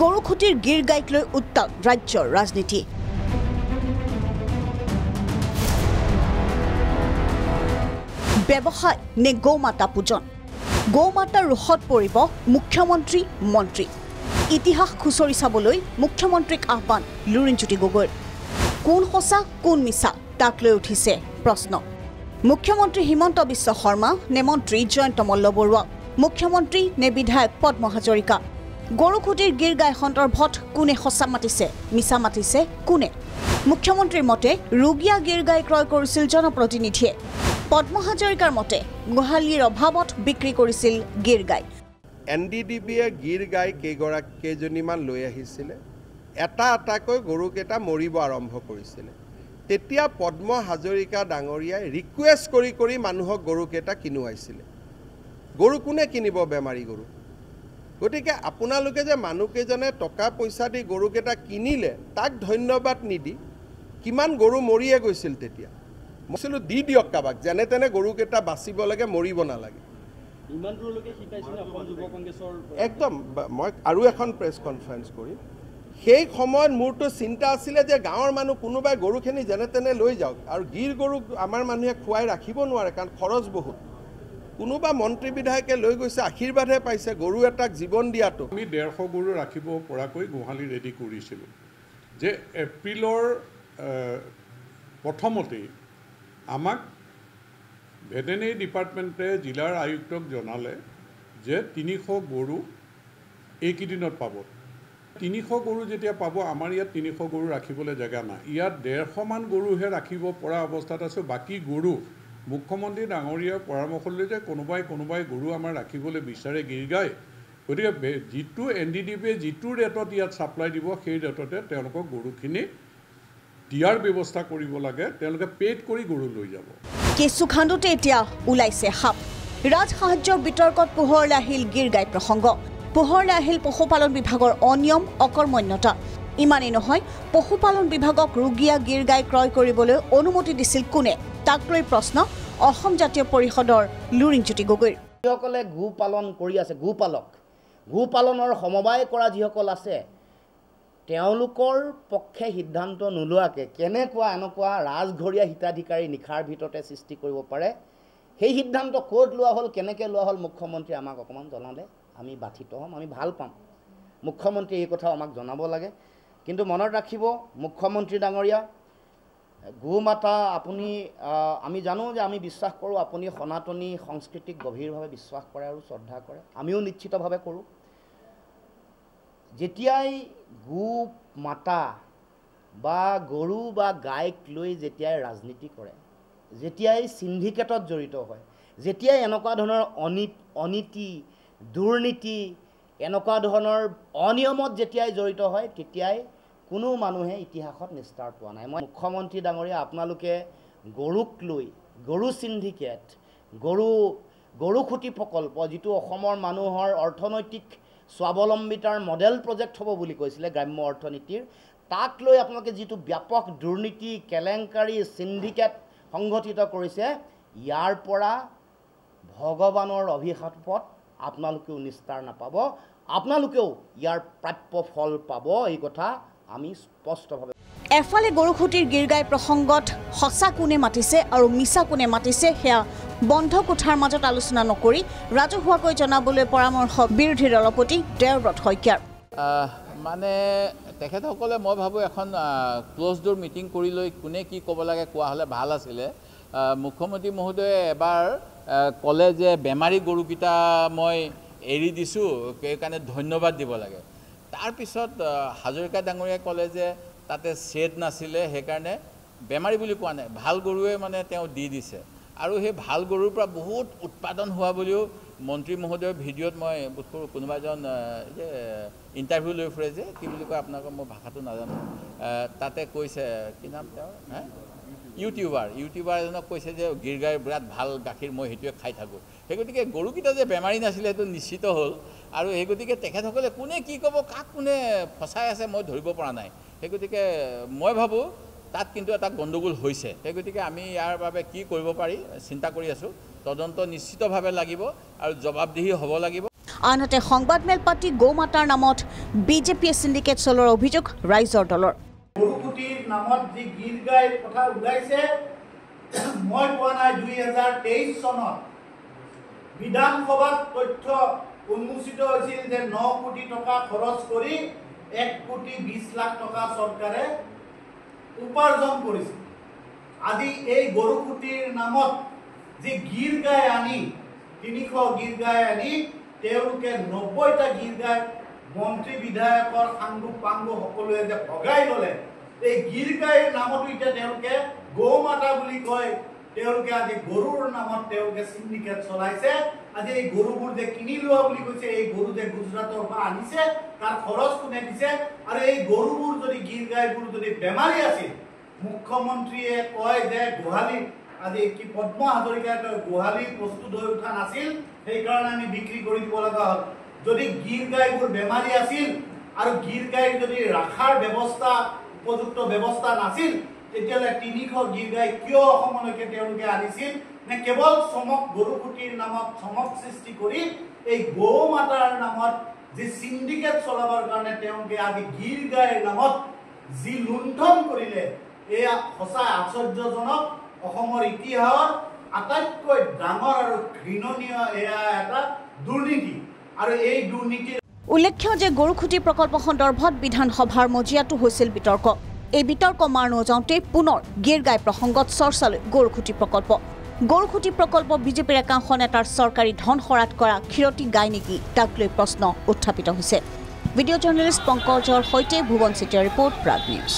গৰুখুটিৰ গীৰ গাইক লৈ উত্তাল ৰাজ্যৰ ৰাজনীতি। ব্যৱসায় নে গৌমাতা পূজন? গৌমাতাৰ ৰোষত পৰিব মুখ্যমন্ত্ৰী মন্ত্ৰী। ইতিহাস খুচৰি চাবলৈ মুখ্যমন্ত্ৰীক আহ্বান লুৰিণজ্যোতি গগৈৰ। কোন সঁচা কোন মিছা তাক লৈ উঠিছে প্ৰশ্ন। মুখ্যমন্ত্ৰী হিমন্ত বিশ্ব শৰ্মা নে মন্ত্ৰী জয়ন্ত মল্লবৰুৱা? মুখ্যমন্ত্ৰী নে বিধায়ক পদ্ম হাজৰিকা? গৰুখুটিৰ গীৰ গাই সন্দৰ্ভত কোনে সঁচা মাতিছে মিছা মাতিছে কোনে? মুখ্যমন্ত্ৰীৰ মতে ৰুগীয়া গীৰ গাই ক্ৰয় কৰিছিল জনপ্ৰতিনিধিয়ে। পদ্ম হাজৰিকাৰ মতে গোহালিৰ অভাৱত বিক্ৰী কৰিছিল গীৰ গাই। NDDBয়ে গীৰ গাই কেইজনীমান লৈ আহিছিলে, এটা এটাকৈ গৰুকেইটা মৰিব আৰম্ভ কৰিছিলে। তেতিয়া পদ্ম হাজৰিকা ডাঙৰীয়াই ৰিকুৱেষ্ট কৰি কৰি মানুহক গৰুকেইটা কিনোৱাইছিলে। গৰু কোনে কিনিব? বেমাৰী গৰু। গতিকে আপোনালোকে যে মানুহকেইজনে টকা পইচা দি গৰুকেইটা কিনিলে তাক ধন্যবাদ নিদি কিমান গৰু মৰিয়ে গৈছিল। তেতিয়া মই কৈছিলোঁ দি দিয়ক কাবাক, যেনে তেনে গৰুকেইটা বাচিব লাগে, মৰিব নালাগে। একদম মই আৰু এখন প্ৰেছ কনফাৰেঞ্চ কৰিম। সেই সময়ত মোৰতো চিন্তা আছিলে যে গাঁৱৰ মানুহ কোনোবাই গৰুখিনি যেনে তেনে লৈ যাওক, আৰু গীৰ গৰু আমাৰ মানুহে খুৱাই ৰাখিব নোৱাৰে কাৰণ খৰচ বহুত। কোনোবা মন্ত্ৰী বিধায়কে লৈ গৈছে, আশীৰ্বাদহে পাইছে গৰু এটাক জীৱন দিয়াটো। আমি 150 গৰু ৰাখিব পৰাকৈ গোহালি ৰেডি কৰিছিলোঁ যে এপ্ৰিলৰ প্ৰথমতেই আমাক ভেটেনেৰী ডিপাৰ্টমেণ্টে জিলাৰ আয়ুক্তক জনালে যে 300 গৰু এইকেইদিনত পাব। 300 গৰু যেতিয়া পাব, আমাৰ ইয়াত 300 গৰু ৰাখিবলৈ জেগা নাই। ইয়াত 150 মান গৰুহে ৰাখিব পৰা অৱস্থাত আছোঁ। বাকী গৰু মুখ্যমন্ত্ৰী ডাঙৰীয়াৰ পৰামৰ্শ লৈ যে কোনোবাই গৰু আমাৰ ৰাখিবলৈ বিচাৰে গীৰ গাই, গতিকে যিটো NDDBয়ে যিটো ৰেটত ইয়াত ছাপ্লাই দিব সেই ৰেটতে তেওঁলোকক গৰুখিনি দিয়াৰ ব্যৱস্থা কৰিব লাগে। তেওঁলোকে পেড কৰি গৰু লৈ যাব। কেঁচু খান্দোতে এতিয়া ওলাইছে সাপ। ৰাজ সাহায্যৰ বিতৰ্কত পোহৰলৈ আহিল গীৰ গাই প্ৰসংগ। পোহৰলৈ আহিল পশুপালন বিভাগৰ অনিয়ম অকৰ্মণ্যতা। ইমানেই নহয়, পশুপালন বিভাগক ৰুগীয়া গীৰ গাই ক্ৰয় কৰিবলৈ অনুমতি দিছিল কোনে? তাক লৈ প্ৰশ্ন অসম জাতীয় পৰিষদৰ লুৰিণজ্যোতি গগৈৰ। যিসকলে গো পালন কৰি আছে, গো পালনৰ সমবায় কৰা যিসকল আছে, তেওঁলোকৰ পক্ষে সিদ্ধান্ত নোলোৱাকৈ কেনেকুৱা এনেকুৱা ৰাজঘৰীয়া হিতাধিকাৰী নিশাৰ ভিতৰতে সৃষ্টি কৰিব পাৰে, সেই সিদ্ধান্ত ক'ত লোৱা হ'ল, কেনেকৈ লোৱা হ'ল, মুখ্যমন্ত্ৰী আমাক অকণমান জনালে আমি বাধিত হ'ম, আমি ভাল পাম। মুখ্যমন্ত্ৰী এই কথা আমাক জনাব লাগে। কিন্তু মনত ৰাখিব মুখ্যমন্ত্ৰী ডাঙৰীয়া, গোমাতা আপুনি, আমি জানো যে আমি বিশ্বাস কৰোঁ আপুনি সনাতনী সংস্কৃতিক গভীৰভাৱে বিশ্বাস কৰে আৰু শ্ৰদ্ধা কৰে, আমিও নিশ্চিতভাৱে কৰোঁ। যেতিয়াই গো মাতা বা গৰু বা গাইক লৈ যেতিয়াই ৰাজনীতি কৰে, যেতিয়াই সিন্ডিকেটত জড়িত হয়, যেতিয়াই এনেকুৱা ধৰণৰ অনীতি দুৰ্নীতি এনেকুৱা ধৰণৰ অনিয়মত যেতিয়াই জড়িত হয়, তেতিয়াই কোনো মানুহে ইতিহাসত নিস্তাৰ পোৱা নাই। মই মুখ্যমন্ত্ৰী ডাঙৰীয়া, আপোনালোকে গৰুক লৈ গৰু সিন্ডিকেট, গৰুখুটি প্ৰকল্প, যিটো অসমৰ মানুহৰ অৰ্থনৈতিক স্বাৱলম্বিতাৰ মডেল প্ৰজেক্ট হ'ব বুলি কৈছিলে গ্ৰাম্য অৰ্থনীতিৰ, তাক লৈ আপোনালোকে যিটো ব্যাপক দুৰ্নীতি কেলেংকাৰী সিন্ডিকেট সংগঠিত কৰিছে, ইয়াৰ পৰা ভগৱানৰ অভিশাপত আপোনালোকেও নিস্তাৰ নাপাব, আপোনালোকেও ইয়াৰ প্ৰাপ্য ফল পাব। এই কথা আমি স্পষ্টভাৱে। এফালে গৰুখুটিৰ গীৰ গাই প্ৰসংগত সঁচা কোনে মাতিছে আৰু মিছা কোনে মাতিছে সেয়া বন্ধ কোঠাৰ মাজত আলোচনা নকৰি ৰাজহুৱাকৈ জনাবলৈ পৰামৰ্শ বিৰোধী দলপতি দেৱব্ৰত শইকীয়াৰ। মানে তেখেতসকলে মই ভাবোঁ এখন ক্ল'জ ড'ৰ মিটিং কৰি লৈ কোনে কি ক'ব লাগে কোৱা হ'লে ভাল আছিলে। মুখ্যমন্ত্ৰী মহোদয়ে এবাৰ ক'লে যে বেমাৰী গৰুকেইটা মই এৰি দিছোঁ, সেইকাৰণে ধন্যবাদ দিব লাগে। তাৰপিছত হাজৰিকা ডাঙৰীয়াই ক'লে যে তাতে শ্বেড নাছিলে, সেইকাৰণে বেমাৰী বুলি কোৱা নাই, ভাল গৰুৱে মানে তেওঁ দি দিছে। আৰু সেই ভাল গৰুৰ পৰা বহুত উৎপাদন হোৱা বুলিও মন্ত্ৰী মহোদয়ৰ ভিডিঅ'ত মই বোধ কৰোঁ কোনোবা এজন যে ইণ্টাৰভিউ লৈ ফুৰে যে কি বুলি কয় আপোনালোকৰ, মই ভাষাটো নাজানো, তাতে কৈছে কি নাম তেওঁৰ, ইউটিউবাৰ এজনক কৈছে যে গীৰ গাইৰ বিৰাট ভাল গাখীৰ, মই সেইটোৱে খাই থাকোঁ। সেই গতিকে গৰুকেইটা যে বেমাৰী নাছিলে সেইটো নিশ্চিত হ'ল। আৰু সেই গতিকে তেখেতসকলে কোনে কি ক'ব, কাক কোনে ফচাই আছে মই ধৰিব পৰা নাই। সেই গতিকে মই ভাবোঁ তাত কিন্তু এটা গণ্ডগোল হৈছে সেই গতিকে আমি ইয়াৰ বাবে কি কৰিব পাৰি চিন্তা কৰি আছোঁ তদন্ত নিশ্চিতভাৱে লাগিব আৰু জবাবদিহি হ'ব লাগিব আনহাতে সংবাদমেল পাতি গৌমাতাৰ নামত বিজেপিয়ে সিন্ডিকেট চলোৱাৰ অভিযোগ ৰাইজৰ দলৰ গৰুকুটিৰ নামত যি গীত গাই কথা ওলাইছে মই কোৱা নাই 2023 চনত বিধানসভাত তথ্য উন্মোচিত হৈছিল যে 9 কোটি টকা খৰচ কৰি 1 কোটি 20 লাখ টকা চৰকাৰে উপাৰ্জন কৰিছে আজি এই গৰুকুটিৰ নামত যে গীত গাই আনি 300 গীত গাই আনি তেওঁলোকে 90টা গীত গাই মন্ত্ৰী বিধায়কৰ সাংগু পাংগু সকলোৱে যে ভগাই ল'লে এই গীত গাইৰ নামতো এতিয়া তেওঁলোকে গৌমাতা বুলি কয় তেওঁলোকে আজি গৰুৰ নামত তেওঁলোকে সিন্ডিকেট চলাইছে আজি এই গৰুবোৰ যে কিনি লোৱা বুলি কৈছে এই গৰু যে গুজৰাটৰ পৰা আনিছে তাৰ খৰচ কোনে দিছে আৰু এই গৰুবোৰ যদি গীত গাইবোৰ যদি বেমাৰী আছিল মুখ্যমন্ত্ৰীয়ে কয় যে গোহালি আজি কি পদ্ম হাজৰিকাই গোহালি প্ৰস্তুত হৈ উঠা নাছিল সেইকাৰণে আমি বিক্ৰী কৰি দিব লগা হ'ল যদি গীত গাইবোৰ বেমাৰী আছিল আৰু গীত গাই যদি ৰাখাৰ ব্যৱস্থা উপযুক্ত ব্যৱস্থা নাছিল তেতিয়ালে 300 গীত গাই কিয় অসমলৈকে তেওঁলোকে আনিছিল নে কেৱল চমক গৰুকুটিৰ নামত চমক সৃষ্টি কৰি এই গৌমাতাৰ নামত যি সিন্ডিকেট চলাবৰ কাৰণে তেওঁলোকে আজি গীত গাইৰ নামত যি লুণ্ঠন কৰিলে এয়া সঁচাই আশ্চৰ্যজনক অসমৰ ইতিহাসৰ আটাইতকৈ ডাঙৰ আৰু ঘৃণনীয় এয়া এটা দুৰ্নীতি আৰু এই দুৰ্নীতিৰ উল্লেখ্য যে গৰুকুটি প্ৰকল্প সন্দৰ্ভত বিধানসভাৰ মজিয়াটো হৈছিল বিতৰ্ক এই বিতৰ্ক মাৰ নযাওঁতে পুনৰ গীৰ গাই প্ৰসংগত চৰ্চালৈ গৰুকুটি প্ৰকল্প বিজেপিৰ একাংশ নেতাৰ চৰকাৰী ধন খৰাত কৰা ক্ষীৰতি গাই নেকি তাক লৈ প্ৰশ্ন উত্থাপিত হৈছে ভিডিঅ' জাৰ্নেলিষ্ট পংকজৰ সৈতে ভুৱন চেতিয়াৰ ৰিপৰ্ট প্ৰাগ নিউজ